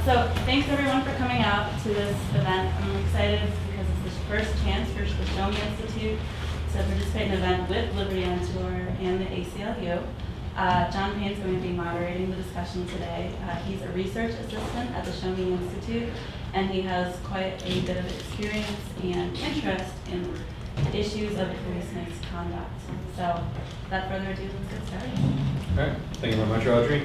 So thanks everyone for coming out to this event. I'm excited because it's the first chance for the Show Me Institute to participate in an event with Liberty on Tour and the ACLU. John Payne is going to be moderating the discussion today. He's a research assistant at the Show Me Institute, and he has quite a bit of experience and interest in issues of police misconduct. So without further ado, let's get started. All right, thank you very much, Audrey.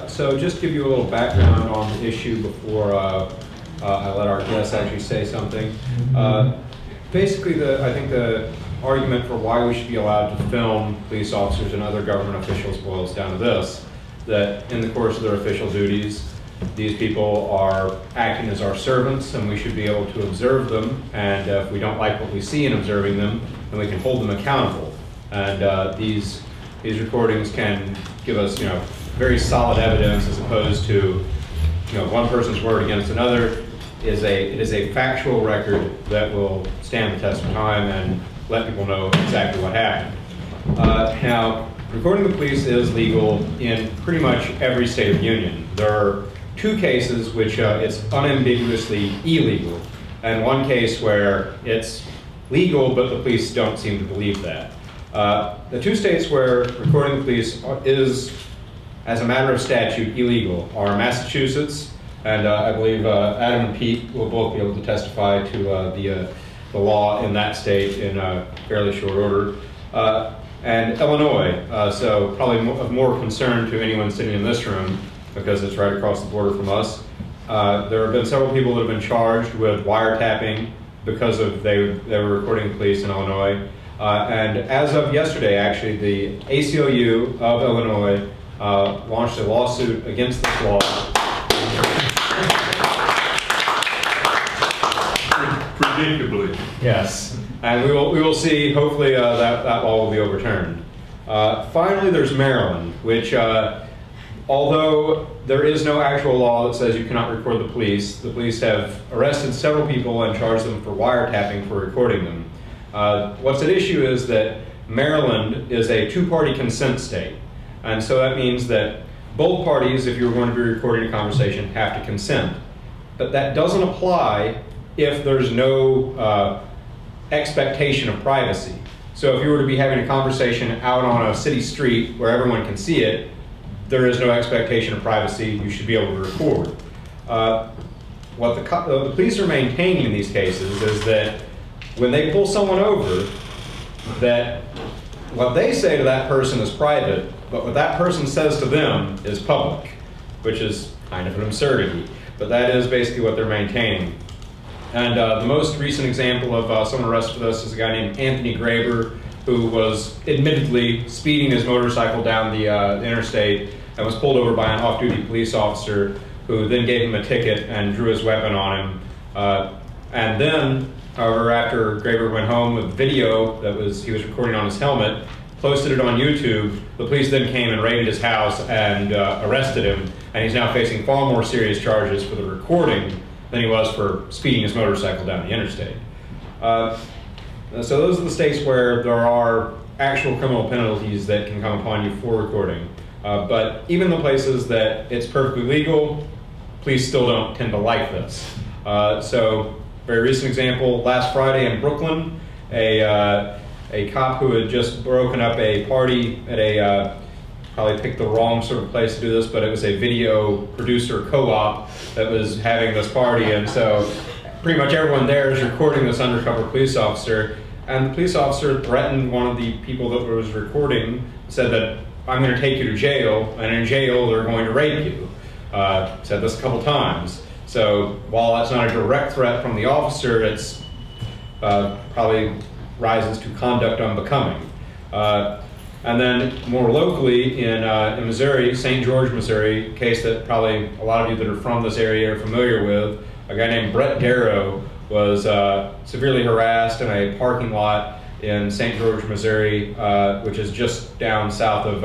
So just to give you a little background on the issue before I let our guests actually say something. Basically, I think the argument for why we should be allowed to film police officers and other government officials boils down to this, that in the course of their official duties, these people are acting as our servants and we should be able to observe them, and if we don't like what we see in observing them, then we can hold them accountable. And these recordings can give us, very solid evidence as opposed to, one person's word against another. It is a factual record that will stand the test of time and let people know exactly what happened. Now, recording the police is legal in pretty much every state of the union. There are two cases which it's unambiguously illegal, and one case where it's legal but the police don't seem to believe that. The two states where recording the police is, as a matter of statute, illegal are Massachusetts, and I believe Adam and Pete will both be able to testify to the law in that state in fairly short order, and Illinois, so probably of more concern to anyone sitting in this room because it's right across the border from us. There have been several people that have been charged with wiretapping because they were recording the police in Illinois. And as of yesterday, actually, the ACLU of Illinois launched a lawsuit against this law. Predictably. Yes, and we will see. Hopefully, that law will be overturned. Finally, there's Maryland, which, although there is no actual law that says you cannot record the police have arrested several people and charged them for wiretapping for recording them. What's at issue is that Maryland is a two-party consent state. And so that means that both parties, if you're going to be recording a conversation, have to consent. But that doesn't apply if there's no expectation of privacy. So if you were to be having a conversation out on a city street where everyone can see it, there is no expectation of privacy. You should be able to record. What the police are maintaining in these cases is that when they pull someone over, that what they say to that person is private, but what that person says to them is public, which is kind of an absurdity. But that is basically what they're maintaining. And the most recent example of someone arrested for this is a guy named Anthony Graber, who was admittedly speeding his motorcycle down the interstate and was pulled over by an off-duty police officer who then gave him a ticket and drew his weapon on him. And then, however, after Graber went home with video that he was recording on his helmet, posted it on YouTube, the police then came and raided his house and arrested him, and he's now facing far more serious charges for the recording than he was for speeding his motorcycle down the interstate. So those are the states where there are actual criminal penalties that can come upon you for recording. But even the places that it's perfectly legal, police still don't tend to like this. So, very recent example, last Friday in Brooklyn, a cop who had just broken up a party at probably picked the wrong sort of place to do this, but it was a video producer co-op that was having this party, and so pretty much everyone there is recording this undercover police officer, and the police officer threatened one of the people that was recording, said that, "I'm going to take you to jail, and in jail they're going to rape you." Said this a couple times. So while that's not a direct threat from the officer, it's probably rises to conduct unbecoming. And then more locally in Missouri, St. George, Missouri, case that probably a lot of you that are from this area are familiar with, a guy named Brett Darrow was severely harassed in a parking lot in St. George, Missouri, which is just down south of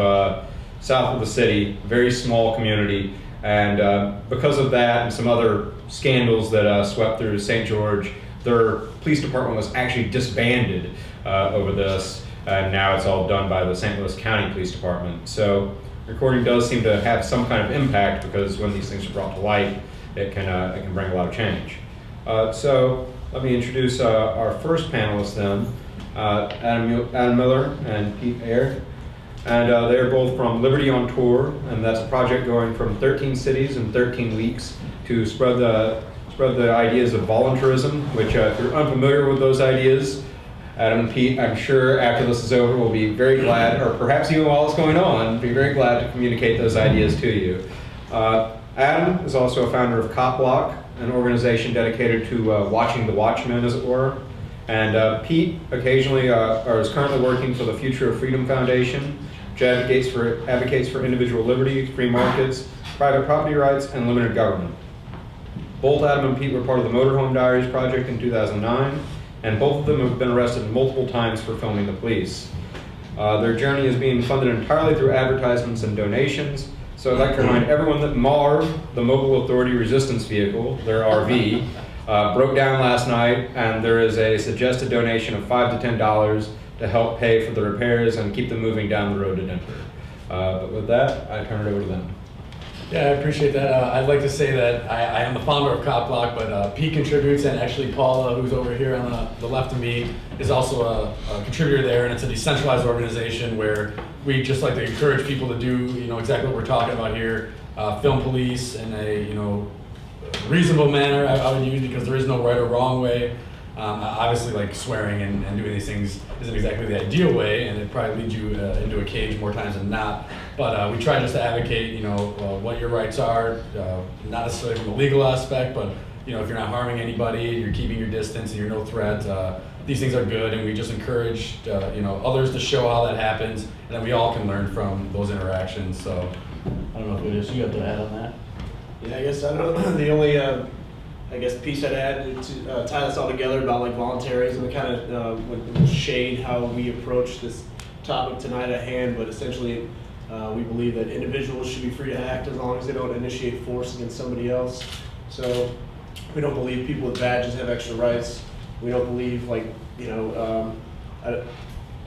the city, very small community. And because of that and some other scandals that swept through St. George, their police department was actually disbanded over this. And now it's all done by the St. Louis County Police Department. So recording does seem to have some kind of impact, because when these things are brought to light, it can bring a lot of change. So let me introduce our first panelists then, Adam Mueller and Pete Eyre. And they're both from Liberty on Tour, and that's a project going from 13 cities in 13 weeks to spread the ideas of voluntarism, which if you're unfamiliar with those ideas, Adam and Pete, I'm sure after this is over, will be very glad, or perhaps even while it's going on, be very glad to communicate those ideas to you. Adam is also a founder of Cop Block, an organization dedicated to watching the watchmen, as it were. And Pete occasionally or is currently working for the Future of Freedom Foundation, which advocates for individual liberty, free markets, private property rights, and limited government. Both Adam and Pete were part of the Motorhome Diaries project in 2009, and both of them have been arrested multiple times for filming the police. Their journey is being funded entirely through advertisements and donations, so I'd like to remind everyone that MARV, the Mobile Authority Resistance Vehicle, their RV, broke down last night, and there is a suggested donation of $5 to $10 to help pay for the repairs and keep them moving down the road to Denver. But with that, I turn it over to them. Yeah, I appreciate that. I'd like to say that I am the founder of Cop Block, but Pete contributes, and actually Paula, who's over here on the left of me, is also a contributor there, and it's a decentralized organization where we just like to encourage people to do, exactly what we're talking about here, film police in a, reasonable manner, I would use, because there is no right or wrong way. Obviously, like swearing and doing these things isn't exactly the ideal way, and it probably leads you into a cage more times than not. But we try just to advocate, what your rights are, not necessarily from a legal aspect, but if you're not harming anybody, you're keeping your distance, and you're no threat. These things are good, and we just encourage, others to show how that happens, and then we all can learn from those interactions. So I don't know if it is you have to add on that. Yeah, I guess I don't know. The only piece I'd add to tie this all together about like voluntarism and kind of shade how we approach this topic tonight at hand. But essentially, we believe that individuals should be free to act as long as they don't initiate force against somebody else. So we don't believe people with badges have extra rights. We don't believe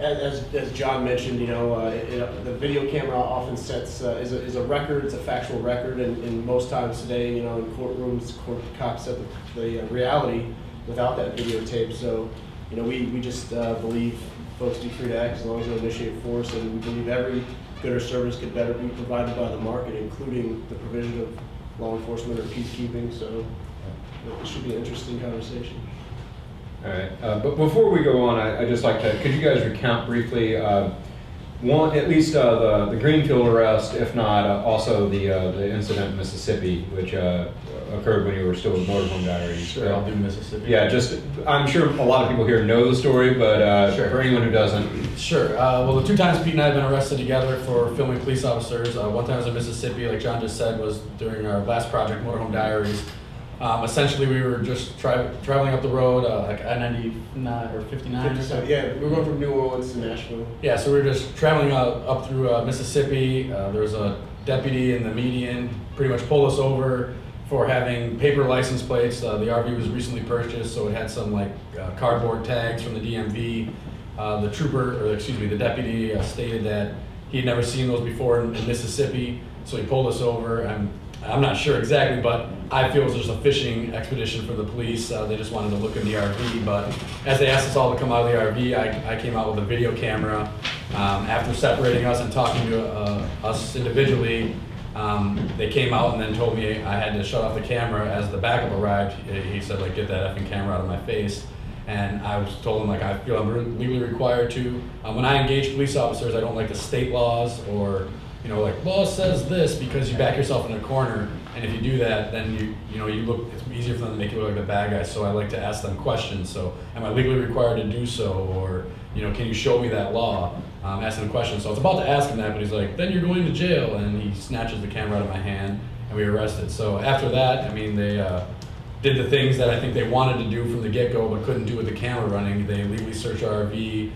as John mentioned, the video camera often sets is a record. It's a factual record, and most times today, in courtrooms, cops set the reality without that videotape. So, we just believe folks be free to act as long as they don't initiate force, and we believe every good or service could better be provided by the market, including the provision of law enforcement or peacekeeping. So, it should be an interesting conversation. All right, but before we go on, I'd just like to, could you guys recount briefly, at least the Greenfield arrest, if not also the incident in Mississippi, which occurred when you were still with Motorhome Diaries? Sure, I'll do Mississippi. Yeah, I'm sure a lot of people here know the story, but sure. For anyone who doesn't. Sure. Well, the two times Pete and I have been arrested together for filming police officers, one time was in Mississippi, like John just said, was during our last project, Motorhome Diaries. Essentially, we were just traveling up the road, like I-99 or 59. 57, yeah, we were going from New Orleans to Nashville. Yeah, so we were just traveling up through Mississippi. There was a deputy in the median, pretty much pulled us over for having paper license plates. The RV was recently purchased, so it had some cardboard tags from the DMV. The deputy stated that he had never seen those before in Mississippi, so he pulled us over. I'm not sure exactly, but I feel it was just a fishing expedition for the police. They just wanted to look in the RV, but as they asked us all to come out of the RV, I came out with a video camera. After separating us and talking to us individually, they came out and then told me I had to shut off the camera as the backup arrived. He said, get that effing camera out of my face. And I was told him, I feel I'm legally required to. When I engage police officers, I don't like to state laws or law says this, because you back yourself in a corner, and if you do that, then you look, it's easier for them to make you look like the bad guy. So I like to ask them questions. So am I legally required to do so, or can you show me that law? Asking them questions. So I was about to ask him that, but he's like, then you're going to jail, and he snatches the camera out of my hand, and we were arrested. So after that, they did the things that I think they wanted to do from the get-go, but couldn't do with the camera running. They illegally searched our RV.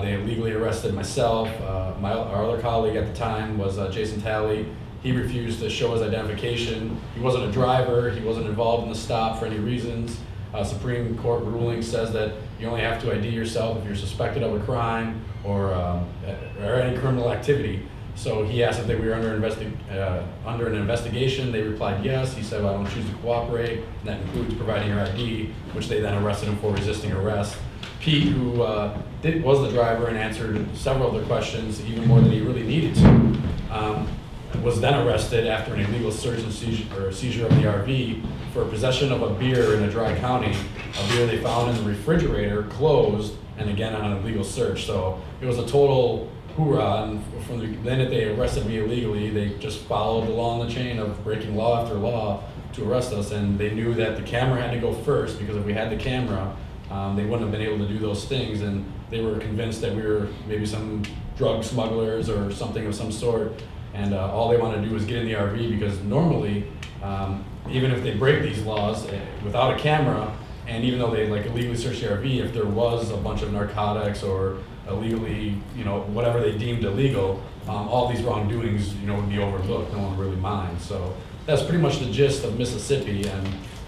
They illegally arrested myself. Our other colleague at the time was Jason Talley. He refused to show his identification. He wasn't a driver. He wasn't involved in the stop for any reasons. Supreme Court ruling says that you only have to ID yourself if you're suspected of a crime or any criminal activity. So he asked if we were under an investigation. They replied yes. He said, well, I don't choose to cooperate. And that includes providing your ID, which they then arrested him for resisting arrest. Pete, who was the driver and answered several of their questions, even more than he really needed to, was then arrested after an illegal search and seizure of the RV for possession of a beer in a dry county, a beer they found in the refrigerator, closed, and again on an illegal search. So it was a total hoorah, and from the minute they arrested me illegally, they just followed along the chain of breaking law after law to arrest us, and they knew that the camera had to go first, because if we had the camera, they wouldn't have been able to do those things, and they were convinced that we were maybe some drug smugglers or something of some sort, and all they wanted to do was get in the RV, because normally, even if they break these laws without a camera, and even though they like illegally search the RV, if there was a bunch of narcotics or illegally, whatever they deemed illegal, all these wrongdoings, would be overlooked. No one would really mind. So that's pretty much the gist of Mississippi. And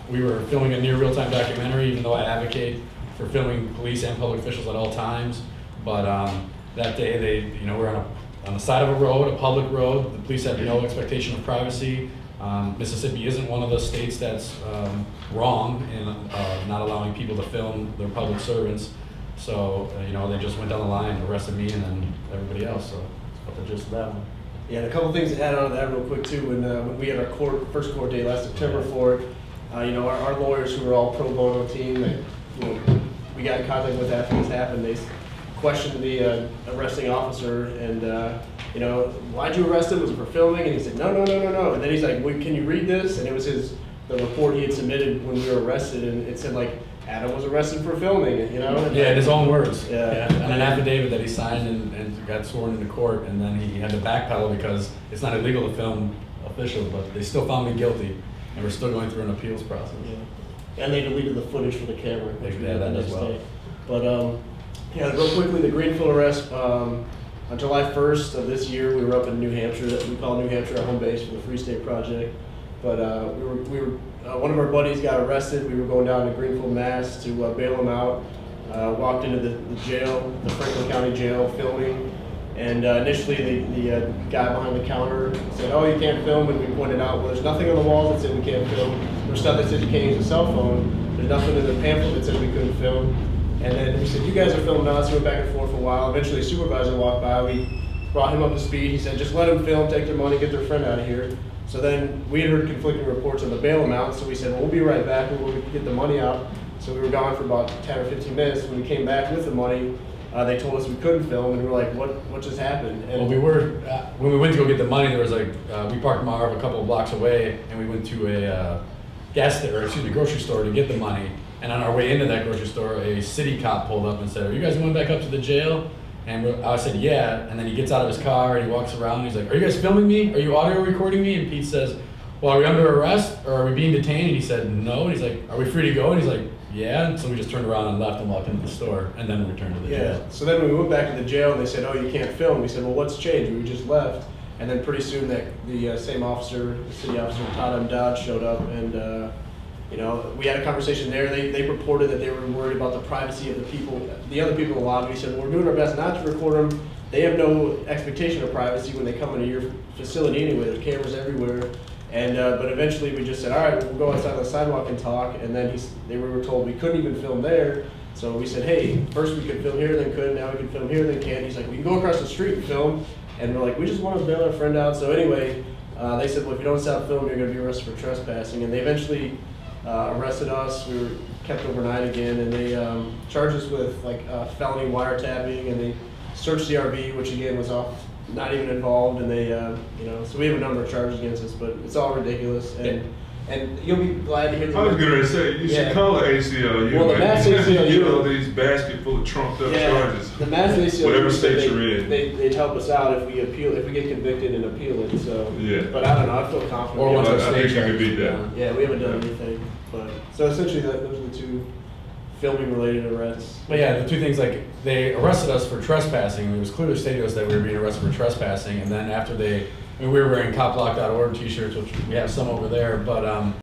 we were filming a near real-time documentary, even though I advocate for filming police and public officials at all times. But that day, they, were on the side of a road, a public road. The police had no expectation of privacy. Mississippi isn't one of the states that's wrong in not allowing people to film their public servants. So, they just went down the line, arrested me and then everybody else. So that's the gist of that one. Yeah, and a couple things to add on to that real quick too. When we had our first court day last September for it, our lawyers who were all pro bono team, we got in contact with after this happened. They questioned the arresting officer and, why'd you arrest him? Was it for filming? And he said, no. And then he's like, wait, can you read this? And it was the report he had submitted when we were arrested, and it said like, Adam was arrested for filming it, Yeah, in his own words. Yeah. And an affidavit that he signed and got sworn into court, and then he had to backpedal because it's not illegal to film officials, but they still found me guilty, and we're still going through an appeals process. Yeah. And they deleted the footage for the camera. Which we Yeah, did that the as next well. day. But real quickly, the Greenfield arrest. On July 1st of this year, we were up in New Hampshire. We call New Hampshire our home base for the Free State Project. But we were one of our buddies got arrested. We were going down to Greenfield, Mass. to bail him out. Walked into the jail, the Franklin County Jail, filming. And initially, the guy behind the counter said, "Oh, you can't film." And we pointed out, well, there's nothing on the walls that said we can't film. There's stuff that said you can't use a cell phone. There's nothing in the pamphlet that said we couldn't film. And then we said, "You guys are filming us." We went back and forth for a while. Eventually, a supervisor walked by. We brought him up to speed. He said, "Just let them film, take their money, get their friend out of here." So then we had heard conflicting reports on the bail amount. So we said, "Well, we'll be right back. We'll get the money out." So we were gone for about 10 or 15 minutes. When we came back with the money, they told us we couldn't film, and we were like, "What just happened?" And Well, we were when we went to go get the money. There was we parked Marv a couple of blocks away, and we went to a grocery store to get the money. And on our way into that grocery store, a city cop pulled up and said, "Are you guys going back up to the jail?" And I said, "Yeah." And then he gets out of his car and he walks around. And he's like, "Are you guys filming me? Are you audio recording me?" And Pete says, "Well, are we under arrest or are we being detained?" And he said, "No." And he's like, "Are we free to go?" And he's like, "Yeah." And so we just turned around and left and walked into the store and then returned to the yeah. jail. So then when we went back to the jail, and they said, "Oh, you can't film." We said, "Well, what's changed?" We just left. And then pretty soon that the same officer, the city officer, Todd M. Dodge, showed up, and we had a conversation there. They purported that they were worried about the privacy of the other people in the lobby. We said, "Well, we're doing our best not to record them. They have no expectation of privacy when they come into your facility anyway. There's cameras everywhere." And but eventually we just said, "All right, we'll go outside on the sidewalk and talk." And then we were told we couldn't even film there. So we said, "Hey, first we could film here, then couldn't. Now we can film here, then can't." He's like, "We can go across the street and film." And we're like, "We just want to bail our friend out." So anyway, they said, "Well, if you don't stop filming, you're going to be arrested for trespassing." And they eventually arrested us. We were kept overnight again, and they charged us with felony wiretapping, and they searched the RV, which again was not even involved. And they, so we have a number of charges against us, but it's all ridiculous. And you'll be glad to hear. I was going to say, you should call the ACLU. Well, the Mass ACLU, these basket full of trumped up charges. The Mass ACLU, whatever state you're in, they'd help us out if we get convicted and appeal it. So, yeah. But I don't know. I feel confident. Or once I our think state you could beat that. Yeah, we haven't done anything. But so essentially, those are the two filming related arrests. But yeah, the two things, they arrested us for trespassing, and it was clearly stated to us that we were being arrested for trespassing, and then after we were wearing coplock.org t-shirts, which we have some over there, but